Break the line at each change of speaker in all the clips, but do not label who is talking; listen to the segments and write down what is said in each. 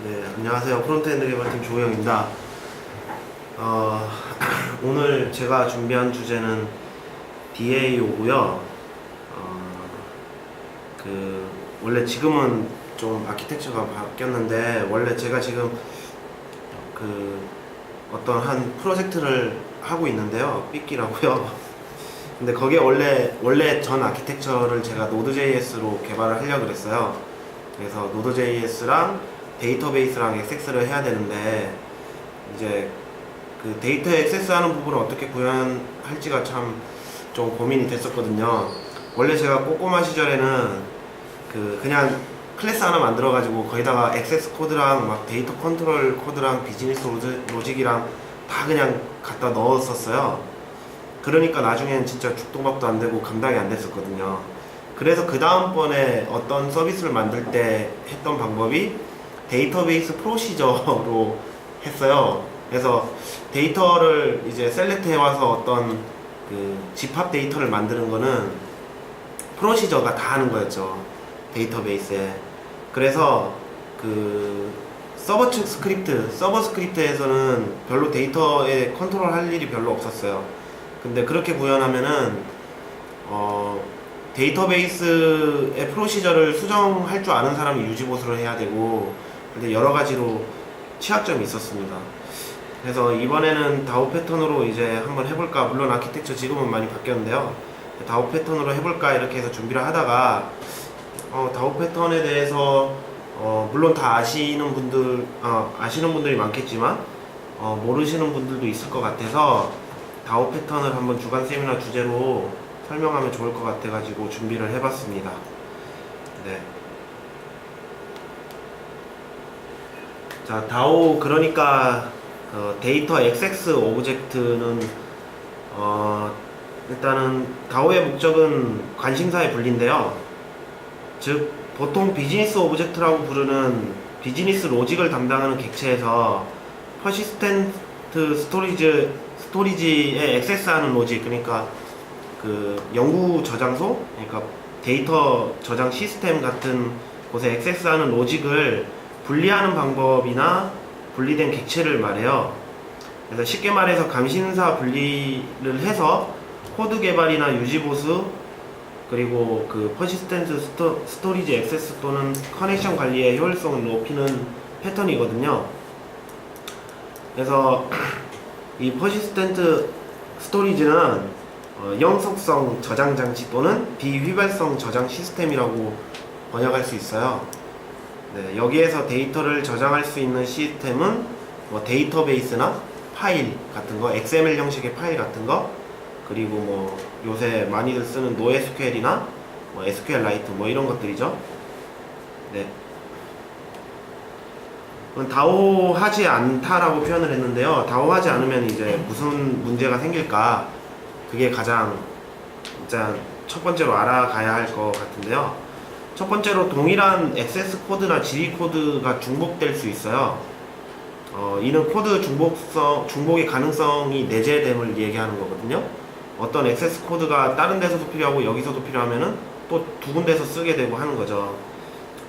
네, 안녕하세요. 프론트엔드 개발팀 조호영입니다. 오늘 제가 준비한 주제는 DAO고요. 원래 지금은 좀 아키텍처가 바뀌었는데, 원래 제가 지금 어떤 한 프로젝트를 하고 있는데요. 삐끼라고요. 근데 거기에 원래 전 아키텍처를 제가 Node.js로 개발을 하려고 그랬어요. 그래서 Node.js랑 데이터베이스랑 액세스를 해야 되는데, 이제 그 데이터 액세스하는 부분을 어떻게 구현할지가 참 좀 고민이 됐었거든요. 원래 제가 꼬꼬마 시절에는 그냥 클래스 하나 만들어가지고 거기다가 액세스 코드랑 막 데이터 컨트롤 코드랑 비즈니스 로직이랑 다 그냥 갖다 넣었었어요. 그러니까 나중엔 진짜 죽도밥도 안 되고 감당이 안 됐었거든요. 그래서 그 다음번에 어떤 서비스를 만들 때 했던 방법이 데이터베이스 프로시저로 했어요. 그래서 데이터를 이제 셀렉트 해와서 어떤 집합 데이터를 만드는 거는 프로시저가 다 하는 거였죠. 데이터베이스에. 그래서 서버 측 스크립트, 서버 스크립트에서는 별로 데이터에 컨트롤 할 일이 별로 없었어요. 근데 그렇게 구현하면은 데이터베이스의 프로시저를 수정할 줄 아는 사람이 유지보수를 해야 되고, 근데 여러 가지로 취약점이 있었습니다. 그래서 이번에는 다오 패턴으로 이제 한번 해볼까. 물론 아키텍처 지금은 많이 바뀌었는데요. 다오 패턴으로 해볼까 이렇게 해서 준비를 하다가 다오 패턴에 대해서 물론 다 아시는 분들이 많겠지만 모르시는 분들도 있을 것 같아서 다오 패턴을 한번 주간 세미나 주제로 설명하면 좋을 것 같아가지고 준비를 해봤습니다. 네. 자, 다오 그러니까 데이터 액세스 오브젝트는 일단은 다오의 목적은 관심사의 분리인데요. 즉 보통 비즈니스 오브젝트라고 부르는 비즈니스 로직을 담당하는 객체에서 퍼시스텐트 스토리지에 액세스하는 로직, 그러니까 연구 저장소, 그러니까 데이터 저장 시스템 같은 곳에 액세스하는 로직을 분리하는 방법이나 분리된 객체를 말해요. 그래서 쉽게 말해서 감신사 분리를 해서 코드 개발이나 유지보수, 그리고 퍼시스텐트 스토리지 액세스 또는 커넥션 관리의 효율성을 높이는 패턴이거든요. 그래서 이 퍼시스텐트 스토리지는 영속성 저장 장치 또는 비휘발성 저장 시스템이라고 번역할 수 있어요. 네, 여기에서 데이터를 저장할 수 있는 시스템은 데이터베이스나 파일 같은 거, XML 형식의 파일 같은 거, 그리고 요새 많이들 쓰는 NoSQL이나 SQLite 이런 것들이죠. 네. 다오하지 않다라고 표현을 했는데요. 다오하지 않으면 이제 무슨 문제가 생길까? 그게 가장 진짜 첫 번째로 알아가야 할 것 같은데요. 첫 번째로 동일한 액세스 코드나 질의 코드가 중복될 수 있어요. 이는 코드 중복의 가능성이 내재됨을 얘기하는 거거든요. 어떤 액세스 코드가 다른 데서도 필요하고 여기서도 필요하면은 또 두 군데서 쓰게 되고 하는 거죠.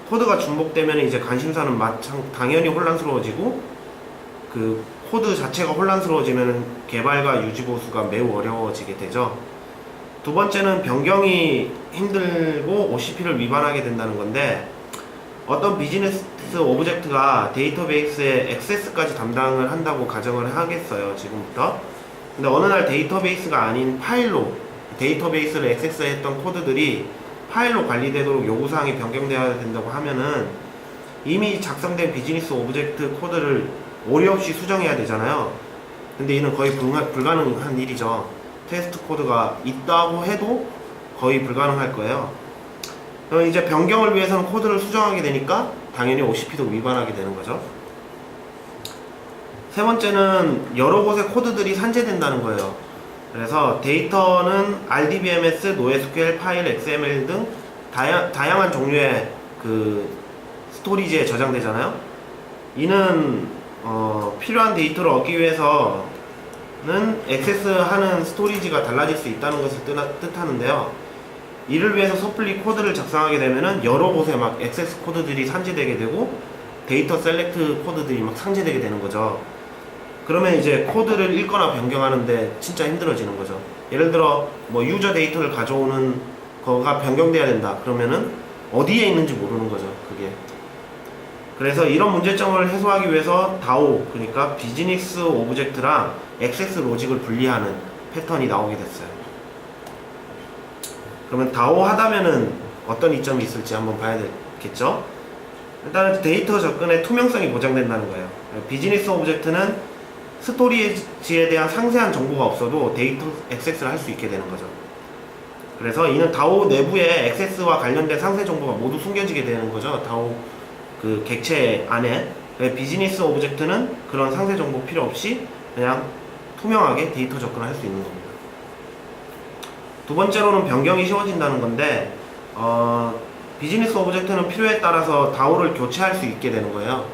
코드가 중복되면 이제 관심사는 당연히 혼란스러워지고, 코드 자체가 혼란스러워지면 개발과 유지 보수가 매우 어려워지게 되죠. 두 번째는 변경이 힘들고 OCP를 위반하게 된다는 건데, 어떤 비즈니스 오브젝트가 데이터베이스의 액세스까지 담당을 한다고 가정을 하겠어요, 지금부터. 근데 어느 날 데이터베이스가 아닌 파일로 데이터베이스를 액세스했던 코드들이 파일로 관리되도록 요구사항이 변경되어야 된다고 하면은 이미 작성된 비즈니스 오브젝트 코드를 오류 없이 수정해야 되잖아요. 근데 이는 거의 불가능한 일이죠. 테스트 코드가 있다고 해도 거의 불가능할 거예요. 그럼 이제 변경을 위해서는 코드를 수정하게 되니까 당연히 OCP도 위반하게 되는 거죠. 세 번째는 여러 곳에 코드들이 산재된다는 거예요. 그래서 데이터는 RDBMS, NoSQL, 파일, XML 등 다양한 종류의 스토리지에 저장되잖아요. 이는 필요한 데이터를 얻기 위해서는 액세스하는 스토리지가 달라질 수 있다는 것을 뜻하는데요. 이를 위해서 섣불리 코드를 작성하게 되면은 여러 곳에 막 액세스 코드들이 산재되게 되고, 데이터 셀렉트 코드들이 막 상제되게 되는 거죠. 그러면 이제 코드를 읽거나 변경하는데 진짜 힘들어지는 거죠. 예를 들어 뭐 유저 데이터를 가져오는 거가 변경돼야 된다. 그러면은 어디에 있는지 모르는 거죠. 그게. 그래서 이런 문제점을 해소하기 위해서 DAO, 그러니까 비즈니스 오브젝트랑 액세스 로직을 분리하는 패턴이 나오게 됐어요. 그러면 DAO 하다면은 어떤 이점이 있을지 한번 봐야 되겠죠? 일단은 데이터 접근의 투명성이 보장된다는 거예요. 비즈니스 오브젝트는 스토리지에 대한 상세한 정보가 없어도 데이터 액세스를 할 수 있게 되는 거죠. 그래서 이는 DAO 내부에 액세스와 관련된 상세 정보가 모두 숨겨지게 되는 거죠. DAO 그 객체 안에. 비즈니스 오브젝트는 그런 상세 정보 필요 없이 그냥 투명하게 데이터 접근을 할 수 있는 겁니다. 두 번째로는 변경이 쉬워진다는 건데, 비즈니스 오브젝트는 필요에 따라서 DAO를 교체할 수 있게 되는 거예요.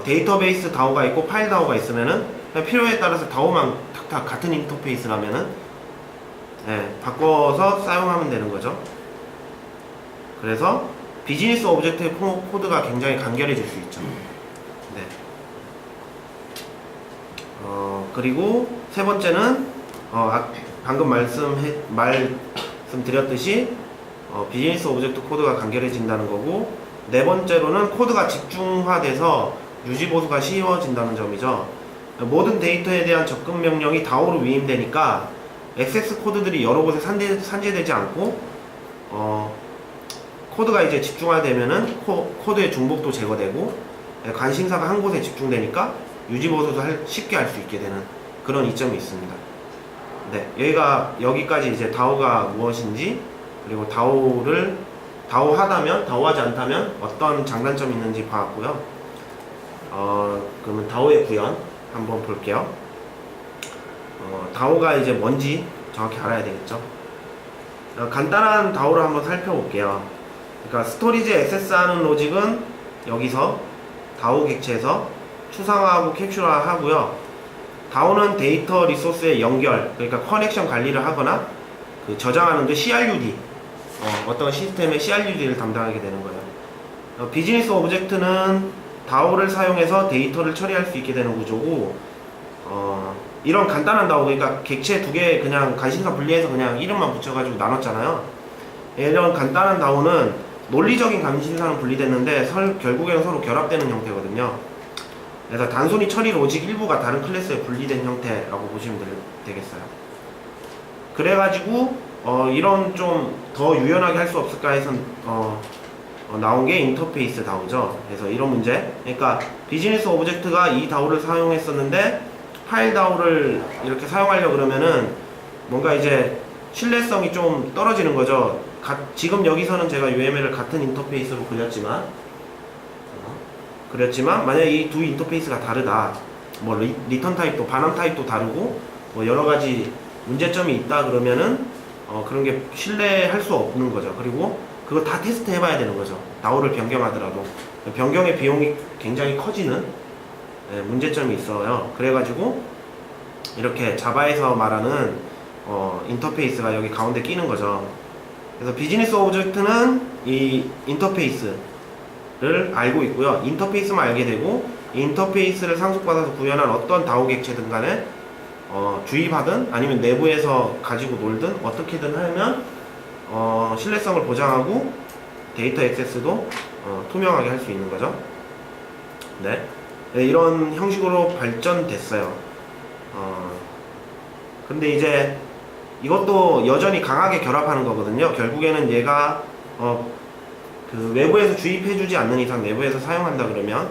데이터베이스 DAO가 있고 파일 DAO가 있으면은 필요에 따라서 DAO만 탁탁 같은 인터페이스라면은 바꿔서 사용하면 되는 거죠. 그래서 비즈니스 오브젝트의 코드가 굉장히 간결해질 수 있죠. 네. 그리고 세 번째는 방금 말씀드렸듯이 비즈니스 오브젝트 코드가 간결해진다는 거고, 네 번째로는 코드가 집중화돼서 유지 보수가 쉬워진다는 점이죠. 모든 데이터에 대한 접근 명령이 DAO로 위임되니까 액세스 코드들이 여러 곳에 산재되지 않고 코드가 이제 집중화되면은 코드의 중복도 제거되고 관심사가 한 곳에 집중되니까 유지 보수도 쉽게 할 수 있게 되는 그런 이점이 있습니다. 네, 여기까지 이제 DAO가 무엇인지, 그리고 DAO 하다면, DAO 하지 않다면 어떤 장단점이 있는지 봐왔고요. 그러면 DAO의 구현 한번 볼게요. DAO가 이제 뭔지 정확히 알아야 되겠죠. 간단한 DAO를 한번 살펴볼게요. 그러니까 스토리지 액세스하는 로직은 여기서 DAO 객체에서 추상화하고 캡슐화하고요. DAO는 데이터 리소스의 연결, 그러니까 커넥션 관리를 하거나 그 저장하는데 CRUD, 어떤 시스템의 CRUD를 담당하게 되는 거예요. 비즈니스 오브젝트는 DAO를 사용해서 데이터를 처리할 수 있게 되는 구조고, 이런 간단한 DAO, 그러니까 객체 두 개 그냥 관심사 분리해서 그냥 이름만 붙여가지고 나눴잖아요. 이런 간단한 DAO는 논리적인 관심사는 분리됐는데 결국에는 서로 결합되는 형태거든요. 그래서 단순히 처리 로직 일부가 다른 클래스에 분리된 형태라고 보시면 되겠어요. 그래가지고 이런 좀 더 유연하게 할 수 없을까 해서 나온 게 인터페이스 DAO죠. 그래서 이런 문제, 그러니까 비즈니스 오브젝트가 이 DAO를 사용했었는데 파일 DAO를 이렇게 사용하려고 그러면은 뭔가 이제 신뢰성이 좀 떨어지는 거죠. 지금 여기서는 제가 UML을 같은 인터페이스로 그렸지만 만약에 이 두 인터페이스가 다르다, 뭐 리턴 타입도 반환 타입도 다르고 뭐 여러 가지 문제점이 있다 그러면은 그런 게 신뢰할 수 없는 거죠. 그리고 그거 다 테스트 해봐야 되는 거죠. DAO를 변경하더라도 변경의 비용이 굉장히 커지는 문제점이 있어요. 그래가지고 이렇게 자바에서 말하는 인터페이스가 여기 가운데 끼는 거죠. 그래서 비즈니스 오브젝트는 이 인터페이스를 알고 있고요. 인터페이스만 알게 되고, 이 인터페이스를 상속받아서 구현한 어떤 DAO 객체든 간에 주입하든 아니면 내부에서 가지고 놀든 어떻게든 하면 신뢰성을 보장하고 데이터 액세스도 투명하게 할 수 있는 거죠. 네, 이런 형식으로 발전됐어요. 근데 이제 이것도 여전히 강하게 결합하는 거거든요. 결국에는 얘가 그 외부에서 주입해주지 않는 이상 내부에서 사용한다 그러면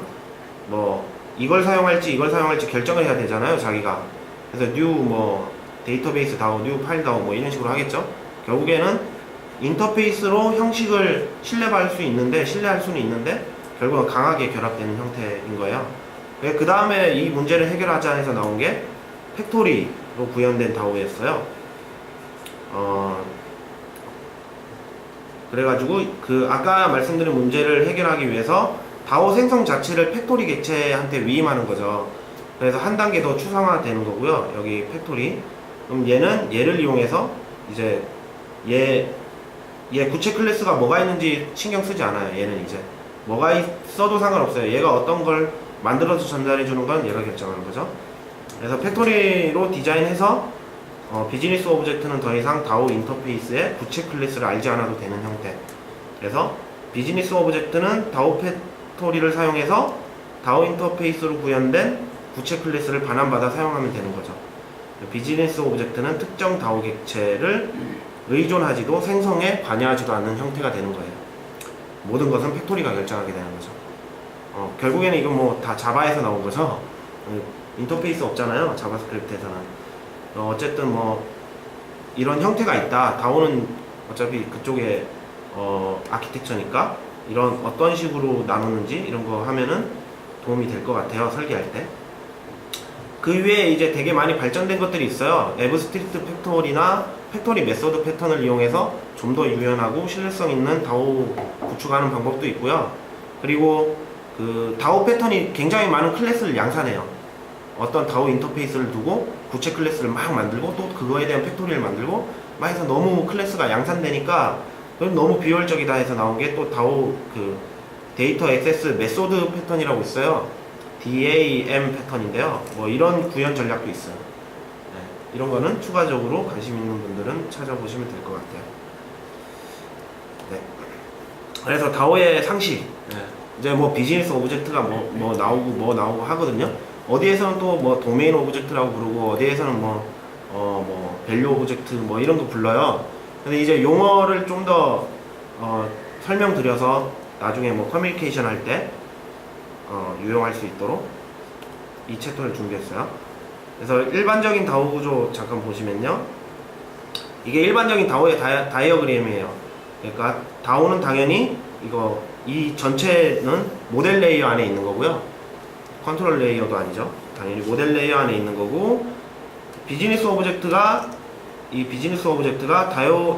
뭐 이걸 사용할지 결정을 해야 되잖아요, 자기가. 그래서 new 뭐 데이터베이스 DAO, new 파일 DAO 뭐 이런 식으로 하겠죠. 결국에는 인터페이스로 형식을 신뢰할 수는 있는데 결국은 강하게 결합되는 형태인 거예요. 그 다음에 이 문제를 해결하자 해서 나온 게 팩토리로 구현된 DAO였어요. 그래가지고 그 아까 말씀드린 문제를 해결하기 위해서 DAO 생성 자체를 팩토리 객체한테 위임하는 거죠. 그래서 한 단계 더 추상화되는 거고요. 여기 팩토리. 그럼 얘를 이용해서 이제 얘 구체 클래스가 뭐가 있는지 신경 쓰지 않아요. 얘는 이제 뭐가 있어도 상관없어요. 얘가 어떤 걸 만들어서 전달해 주는 건 얘가 결정하는 거죠. 그래서 팩토리로 디자인해서 비즈니스 오브젝트는 더 이상 다오 인터페이스의 구체 클래스를 알지 않아도 되는 형태. 그래서 비즈니스 오브젝트는 다오 팩토리를 사용해서 다오 인터페이스로 구현된 구체 클래스를 반환받아 사용하면 되는 거죠. 비즈니스 오브젝트는 특정 다오 객체를 의존하지도 생성에 관여하지도 않는 형태가 되는 거예요. 모든 것은 팩토리가 결정하게 되는 거죠. 결국에는 이건 뭐 다 자바에서 나온 거죠. 인터페이스 없잖아요. 자바스크립트에서는. 어쨌든 뭐 이런 형태가 있다. 다오는 어차피 그쪽에 아키텍처니까 이런 어떤 식으로 나누는지 이런 거 하면은 도움이 될 것 같아요. 설계할 때. 그 위에 이제 되게 많이 발전된 것들이 있어요. 앱스트릭트 팩토리나 팩토리 메소드 패턴을 이용해서 좀 더 유연하고 신뢰성 있는 다오 구축하는 방법도 있고요. 그리고 그 다오 패턴이 굉장히 많은 클래스를 양산해요. 어떤 다오 인터페이스를 두고 구체 클래스를 막 만들고 또 그거에 대한 팩토리를 만들고 막 해서 너무 클래스가 양산되니까 너무 비효율적이다 해서 나온 게 또 다오 그 데이터 액세스 메소드 패턴이라고 있어요. DAM 패턴인데요. 뭐 이런 구현 전략도 있어요. 네, 이런 거는 추가적으로 관심 있는 분들은 찾아보시면 될 것 같아요. 네. 그래서 다오의 상식. 네. 이제 뭐 비즈니스 오브젝트가 뭐 나오고 하거든요. 어디에서는 또 뭐 도메인 오브젝트라고 부르고 어디에서는 뭐 밸류 오브젝트 뭐 이런 거 불러요. 근데 이제 용어를 좀 더 설명드려서 나중에 뭐 커뮤니케이션 할 때 유용할 수 있도록 이 챕터를 준비했어요. 그래서 일반적인 다오 구조 잠깐 보시면요. 이게 일반적인 다오의 다이어그램이에요. 그러니까 다오는 당연히 이 전체는 모델 레이어 안에 있는 거고요. 컨트롤 레이어도 아니죠. 당연히 모델 레이어 안에 있는 거고, 비즈니스 오브젝트가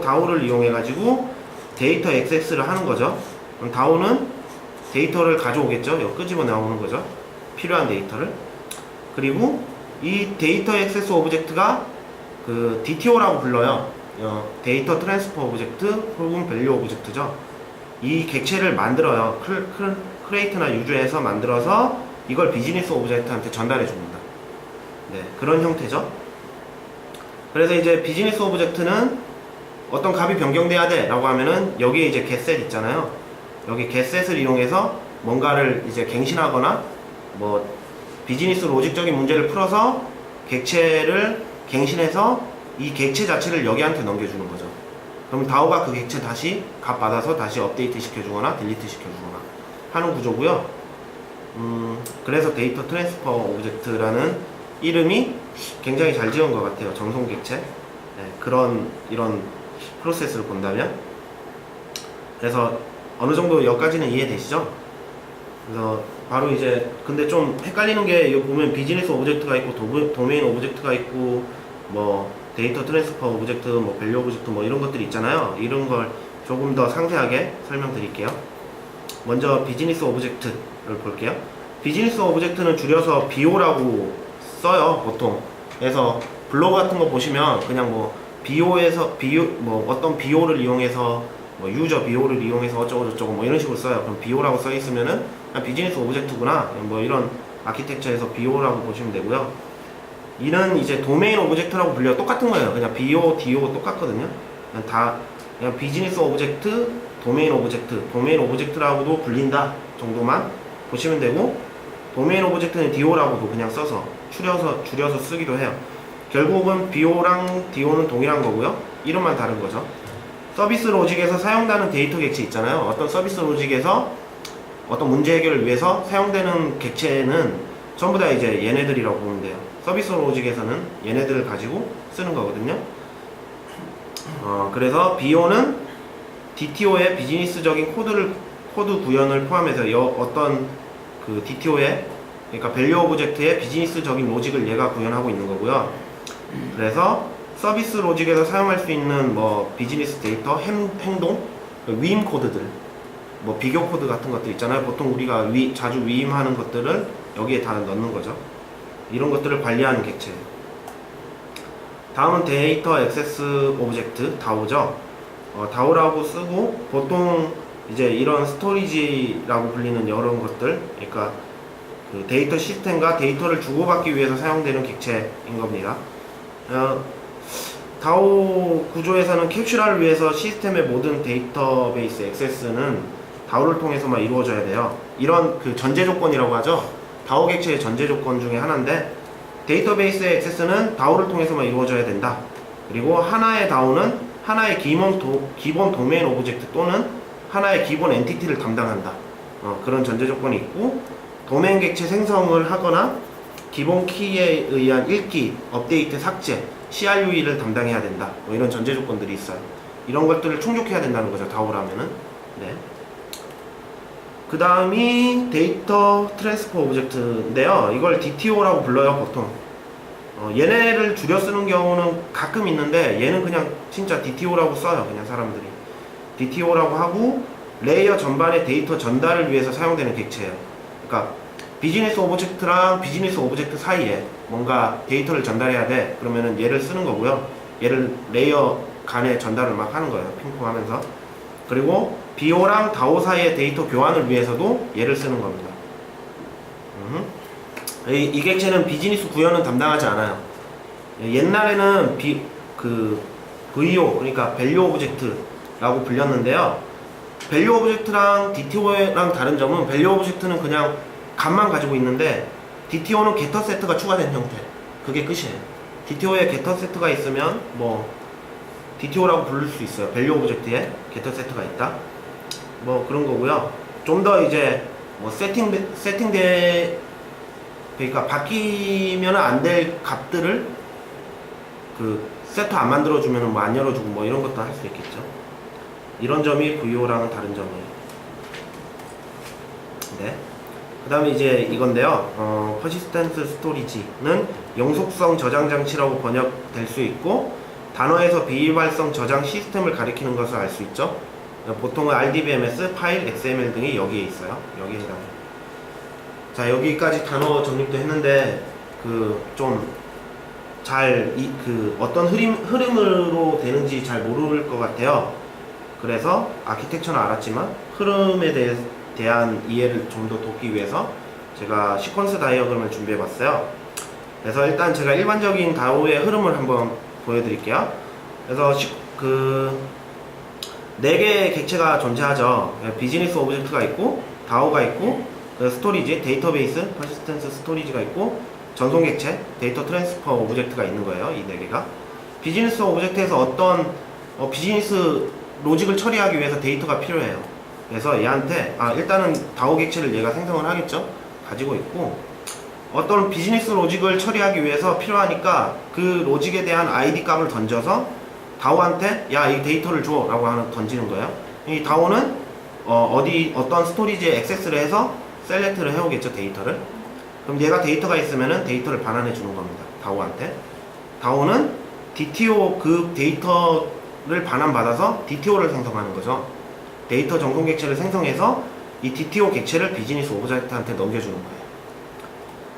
다오를 이용해 가지고 데이터 액세스를 하는 거죠. 그럼 다오는 데이터를 가져오겠죠. 여기 끄집어 나오는 거죠. 필요한 데이터를. 그리고 이 데이터 액세스 오브젝트가 그 DTO라고 불러요. 데이터 트랜스퍼 오브젝트 혹은 밸류 오브젝트죠. 이 객체를 만들어요. 크리에이트나 유저에서 만들어서 이걸 비즈니스 오브젝트한테 전달해 줍니다. 네, 그런 형태죠. 그래서 이제 비즈니스 오브젝트는 어떤 값이 변경돼야 돼 라고 하면은 여기에 이제 getset 있잖아요. 여기 getset을 이용해서 뭔가를 이제 갱신하거나 뭐 비즈니스 로직적인 문제를 풀어서 객체를 갱신해서 이 객체 자체를 여기한테 넘겨주는 거죠. 그럼 다오가 그 객체 다시 값 받아서 다시 업데이트 시켜주거나 딜리트 시켜주거나 하는 구조고요. 그래서 데이터 트랜스퍼 오브젝트라는 이름이 굉장히 잘 지은 것 같아요. 정성 객체. 네, 이런 프로세스를 본다면. 그래서 어느 정도 여기까지는 이해되시죠? 그래서 바로 이제 근데 좀 헷갈리는 게 여기 보면 비즈니스 오브젝트가 있고 도메인 오브젝트가 있고 뭐 데이터 트랜스퍼 오브젝트, 뭐 밸류 오브젝트 뭐 이런 것들이 있잖아요. 이런 걸 조금 더 상세하게 설명드릴게요. 먼저 비즈니스 오브젝트를 볼게요. 비즈니스 오브젝트는 줄여서 BO라고 써요, 보통. 그래서 블로그 같은 거 보시면 그냥 뭐 어떤 BO를 이용해서 뭐 유저 BO를 이용해서 어쩌고저쩌고 뭐 이런 식으로 써요. 그럼 BO라고 써 있으면은 비즈니스 오브젝트구나. 뭐 이런 아키텍처에서 BO라고 보시면 되고요. 이는 이제 도메인 오브젝트라고 불려요. 똑같은 거예요. 그냥 BO, DO 똑같거든요. 그냥 비즈니스 오브젝트, 도메인 오브젝트라고도 불린다 정도만 보시면 되고, 도메인 오브젝트는 DO라고도 그냥 써서 줄여서 쓰기도 해요. 결국은 BO랑 DO는 동일한 거고요. 이름만 다른 거죠. 서비스 로직에서 사용되는 데이터 객체 있잖아요. 어떤 서비스 로직에서 어떤 문제 해결을 위해서 사용되는 객체는 전부 다 이제 얘네들이라고 보면 돼요. 서비스 로직에서는 얘네들을 가지고 쓰는 거거든요. 그래서 BO는 DTO의 비즈니스적인 코드 구현을 포함해서 어떤 그 DTO의 그러니까 밸류 오브젝트의 비즈니스적인 로직을 얘가 구현하고 있는 거고요. 그래서 서비스 로직에서 사용할 수 있는 뭐 비즈니스 데이터, 행동, 위임 코드들, 뭐 비교 코드 같은 것들 있잖아요. 보통 우리가 자주 위임하는 것들을 여기에 다 넣는 거죠. 이런 것들을 관리하는 객체예요. 다음은 데이터 액세스 오브젝트, 다오죠. 다오라고 쓰고 보통 이제 이런 스토리지라고 불리는 여러 것들, 그러니까 그 데이터 시스템과 데이터를 주고받기 위해서 사용되는 객체인 겁니다. 다오 구조에서는 캡슐화를 위해서 시스템의 모든 데이터베이스 액세스는 다오를 통해서만 이루어져야 돼요. 이런 그 전제 조건이라고 하죠. 다오 객체의 전제 조건 중에 하나인데, 데이터베이스의 액세스는 다오를 통해서만 이루어져야 된다. 그리고 하나의 다오는 하나의 기본 도메인 오브젝트 또는 하나의 기본 엔티티를 담당한다. 그런 전제 조건이 있고, 도메인 객체 생성을 하거나 기본 키에 의한 읽기, 업데이트, 삭제, CRUE를 담당해야 된다. 뭐 이런 전제 조건들이 있어요. 이런 것들을 충족해야 된다는 거죠, 다오라면은. 네. 그 다음이 데이터 트랜스퍼 오브젝트인데요. 이걸 DTO라고 불러요, 보통. 얘네를 줄여 쓰는 경우는 가끔 있는데, 얘는 그냥 진짜 DTO라고 써요, 그냥 사람들이. DTO라고 하고, 레이어 전반의 데이터 전달을 위해서 사용되는 객체예요. 그러니까 비즈니스 오브젝트랑 비즈니스 오브젝트 사이에 뭔가 데이터를 전달해야 돼. 그러면은 얘를 쓰는 거고요. 얘를 레이어 간에 전달을 막 하는 거예요, 핑퐁 하면서. 그리고 BO랑 DAO 사이의 데이터 교환을 위해서도 얘를 쓰는 겁니다. 이 객체는 비즈니스 구현은 담당하지 않아요. 옛날에는 VO, 그러니까 밸류 오브젝트라고 불렸는데요. 밸류 오브젝트랑 DTO랑 다른 점은, 밸류 오브젝트는 그냥 값만 가지고 있는데, DTO는 게터 세트가 추가된 형태. 그게 끝이에요. DTO에 게터 세트가 있으면 뭐 DTO라고 부를 수 있어요. 밸류 오브젝트에 게터 세트가 있다. 뭐 그런 거고요. 좀 더 이제 뭐 그러니까 바뀌면 안 될 값들을 그 세트 안 만들어주면 뭐 안 열어주고 뭐 이런 것도 할 수 있겠죠. 이런 점이 VO랑은 다른 점이에요. 네. 그 다음에 이제 이건데요. 퍼시스턴트 스토리지는 영속성 저장 장치라고 번역될 수 있고, 단어에서 비발성 저장 시스템을 가리키는 것을 알 수 있죠. 보통은 RDBMS, 파일, XML 등이 여기에 있어요. 여기에 해당해요. 자, 여기까지 단어 정립도 했는데, 어떤 흐름으로 되는지 잘 모를 것 같아요. 그래서 아키텍처는 알았지만 흐름에 대한 이해를 좀 더 돕기 위해서 제가 시퀀스 다이어그램을 준비해 봤어요. 그래서 일단 제가 일반적인 다오의 흐름을 한번 보여드릴게요. 그래서 4개의 객체가 존재하죠. 비즈니스 오브젝트가 있고, 다오가 있고, 스토리지, 데이터베이스, 퍼시스턴스 스토리지가 있고, 전송 객체, 데이터 트랜스퍼 오브젝트가 있는 거예요. 이 4개가. 비즈니스 오브젝트에서 어떤 비즈니스 로직을 처리하기 위해서 데이터가 필요해요. 그래서 얘한테 일단은 다오 객체를 얘가 생성을 하겠죠. 가지고 있고, 어떤 비즈니스 로직을 처리하기 위해서 필요하니까 그 로직에 대한 ID 값을 던져서 다오한테 야, 이 데이터를 줘 라고 던지는 거예요. 이 다오는 어떤 스토리지에 액세스를 해서 셀렉트를 해오겠죠, 데이터를. 그럼 얘가 데이터가 있으면은 데이터를 반환해 주는 겁니다, 다오한테. 다오는 DTO 그 데이터를 반환받아서 DTO를 생성하는 거죠. 데이터 전송 객체를 생성해서 이 DTO 객체를 비즈니스 오브젝트한테 넘겨주는 거예요.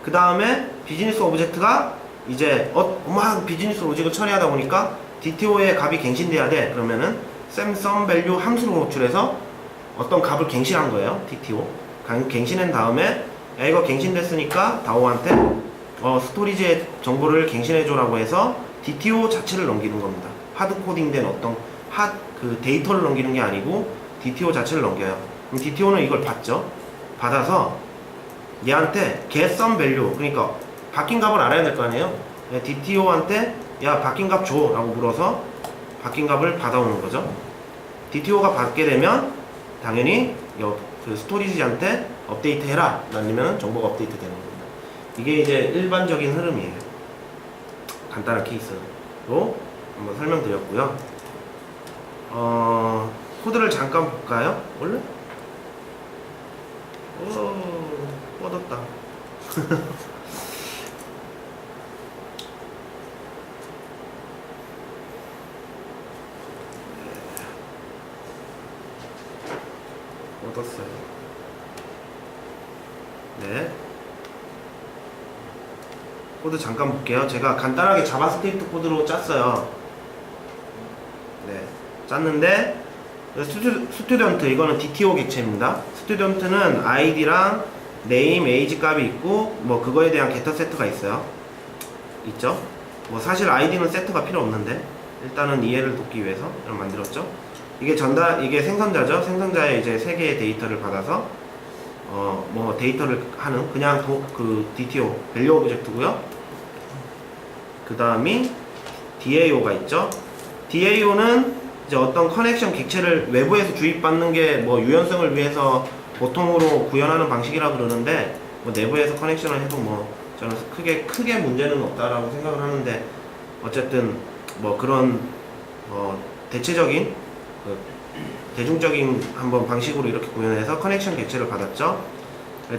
그 다음에 비즈니스 오브젝트가 이제 막 비즈니스 로직을 처리하다 보니까 DTO의 값이 갱신돼야 돼. 그러면은 sum value 함수로 노출해서 어떤 값을 갱신한 거예요, DTO. 갱신한 다음에 야, 이거 갱신됐으니까 다오한테 스토리지의 정보를 갱신해줘라고 해서 DTO 자체를 넘기는 겁니다. 하드 코딩된 어떤 데이터를 넘기는 게 아니고 DTO 자체를 넘겨요. 그럼 DTO는 이걸 받죠. 받아서 얘한테 get some value, 그러니까 바뀐 값을 알아야 될 거 아니에요. DTO한테 야, 바뀐 값 줘 라고 물어서 바뀐 값을 받아오는 거죠. DTO가 받게 되면 당연히 그 스토리지한테 업데이트 해라, 아니면 정보가 업데이트 되는 겁니다. 이게 이제 일반적인 흐름이에요. 간단한 케이스로 한번 설명드렸고요. 코드를 잠깐 볼까요? 원래? 뻗었다. 뻗었어요. 네. 코드 잠깐 볼게요. 제가 간단하게 자바스크립트 코드로 짰어요. 네. 짰는데 스튜던트 이거는 DTO 객체입니다. 스튜던트는 아이디랑 네임, 에이지 값이 있고 뭐 그거에 대한 게터 세트가 있어요. 있죠? 뭐 사실 아이디는 세트가 필요 없는데 일단은 이해를 돕기 위해서 이런 만들었죠. 이게 이게 생성자죠. 생성자의 이제 세 개의 데이터를 받아서 뭐 데이터를 하는 그냥 그 DTO 밸류 오브젝트고요. 그 다음이 DAO가 있죠. DAO는 이제 어떤 커넥션 객체를 외부에서 주입받는 게 뭐 유연성을 위해서 보통으로 구현하는 방식이라 그러는데 뭐 내부에서 커넥션을 해도 뭐 저는 크게 문제는 없다라고 생각을 하는데 어쨌든 뭐 그런 대체적인 대중적인 한번 방식으로 이렇게 구현해서 커넥션 객체를 받았죠.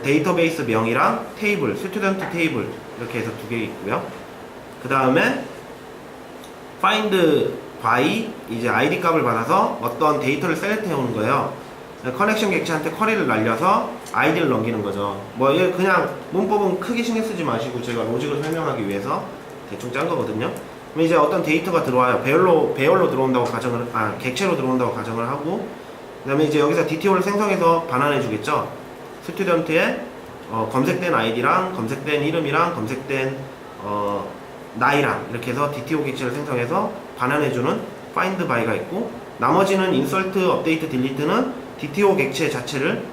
데이터베이스 명이랑 테이블, 스튜던트 테이블 이렇게 해서 두 개 있고요. 그 다음에 find by 이제 id 값을 받아서 어떤 데이터를 셀렉트 해오는 거예요. 커넥션 객체한테 쿼리를 날려서 아이디를 넘기는 거죠. 뭐 그냥 문법은 크게 신경 쓰지 마시고 제가 로직을 설명하기 위해서 대충 짠 거거든요. 그럼 이제 어떤 데이터가 들어와요. 배열로 들어온다고 가정을 객체로 들어온다고 가정을 하고 그다음에 이제 여기서 DTO를 생성해서 반환해 주겠죠. 스튜던트의 검색된 아이디랑 검색된 이름이랑 검색된 나이랑 이렇게 해서 DTO 객체를 생성해서 반환해주는 find by가 있고 나머지는 insert, update, delete는 DTO 객체 자체를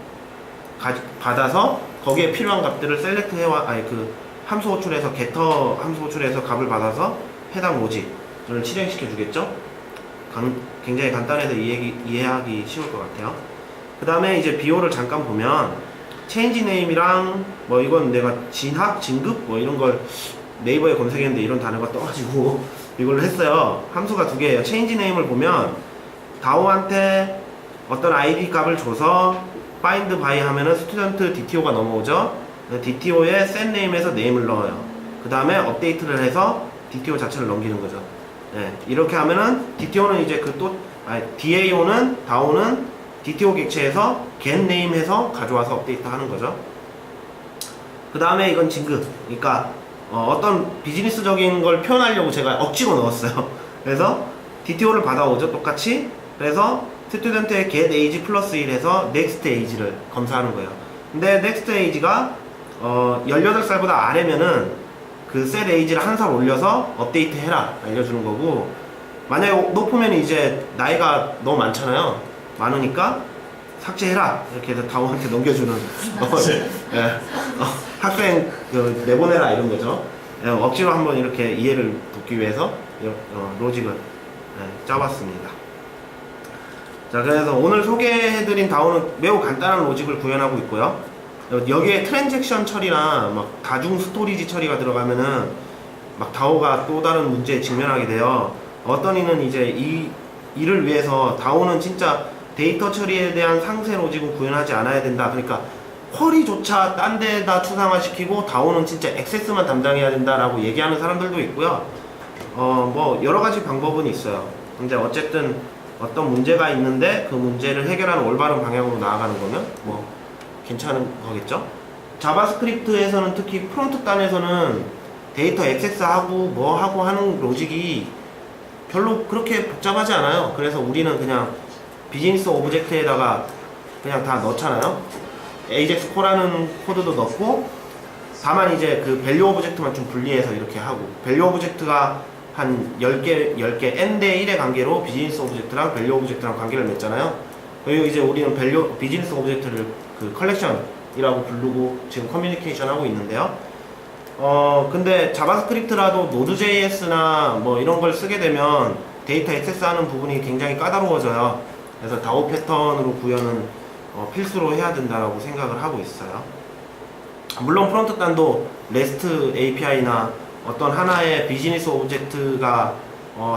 받아서 거기에 필요한 값들을 셀렉트 해와 그 함수 호출해서 getter 함수 호출해서 값을 받아서 해당 로직을 실행시켜 주겠죠. 굉장히 간단해서 이해하기 쉬울 것 같아요. 그 다음에 이제 비호를 잠깐 보면 change name이랑 뭐 이건 내가 진급 뭐 이런 걸 네이버에 검색했는데 이런 단어가 떠가지고 이걸로 했어요. 함수가 두 개예요. change name을 보면 다오한테 어떤 id 값을 줘서 find by 하면은 스튜던트 DTO가 넘어오죠. DTO의 set name에서 name을 넣어요. 그 다음에 업데이트를 해서 DTO 자체를 넘기는 거죠. 네, 이렇게 하면은 DTO는 이제 DAO는 다오는 DTO 객체에서 get name 해서 가져와서 업데이트 하는 거죠. 그 다음에 이건 진급. 그러니까 어떤 비즈니스적인 걸 표현하려고 제가 억지로 넣었어요. 그래서 DTO를 받아오죠. 똑같이. 그래서 스튜던트의 get age 플러스 1에서 next age를 검사하는 거예요. 근데 next age가 18살보다 아래면은 그 set age를 한 살 올려서 업데이트 해라 알려주는 거고 만약에 높으면 이제 나이가 너무 많잖아요. 많으니까 삭제해라 이렇게 해서 다오한테 넘겨주는 학생 내보내라 이런 거죠. 억지로 한번 이렇게 이해를 돕기 위해서 로직을 짜봤습니다. 자, 그래서 오늘 소개해드린 다오는 매우 간단한 로직을 구현하고 있고요. 여기에 트랜잭션 처리나 막 다중 스토리지 처리가 들어가면은 막 다오가 또 다른 문제에 직면하게 돼요. 어떤 이는 이제 이를 위해서 다오는 진짜 데이터 처리에 대한 상세 로직은 구현하지 않아야 된다. 그러니까 쿼리조차 딴 데다 추상화시키고 다오는 진짜 액세스만 담당해야 된다라고 얘기하는 사람들도 있고요. 뭐 여러 가지 방법은 있어요. 근데 어쨌든 어떤 문제가 있는데 그 문제를 해결하는 올바른 방향으로 나아가는 거면 뭐 괜찮은 거겠죠. 자바스크립트에서는 특히 프론트 단에서는 데이터 액세스하고 뭐 하고 하는 로직이 별로 그렇게 복잡하지 않아요. 그래서 우리는 그냥 비즈니스 오브젝트에다가 그냥 다 넣잖아요. AJAX 코라는 코드도 넣고 다만 이제 그 밸류 오브젝트만 좀 분리해서 이렇게 하고 밸류 오브젝트가 한 10개 n대 1의 관계로 비즈니스 오브젝트랑 밸류 오브젝트랑 관계를 맺잖아요. 그리고 이제 우리는 비즈니스 오브젝트를 그 컬렉션이라고 부르고 지금 커뮤니케이션 하고 있는데요. 근데 자바스크립트라도 노드.js나 뭐 이런 걸 쓰게 되면 데이터 액세스하는 부분이 굉장히 까다로워져요. 그래서 다오 패턴으로 구현은 필수로 해야 된다고 생각을 하고 있어요. 물론 프론트 단도 REST API나 어떤 하나의 비즈니스 오브젝트가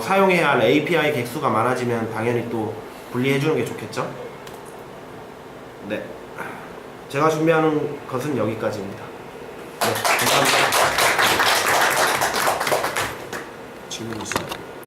사용해야 할 API 객수가 많아지면 당연히 또 분리해주는 게 좋겠죠. 네, 제가 준비하는 것은 여기까지입니다. 네, 감사합니다.
질문 있어요?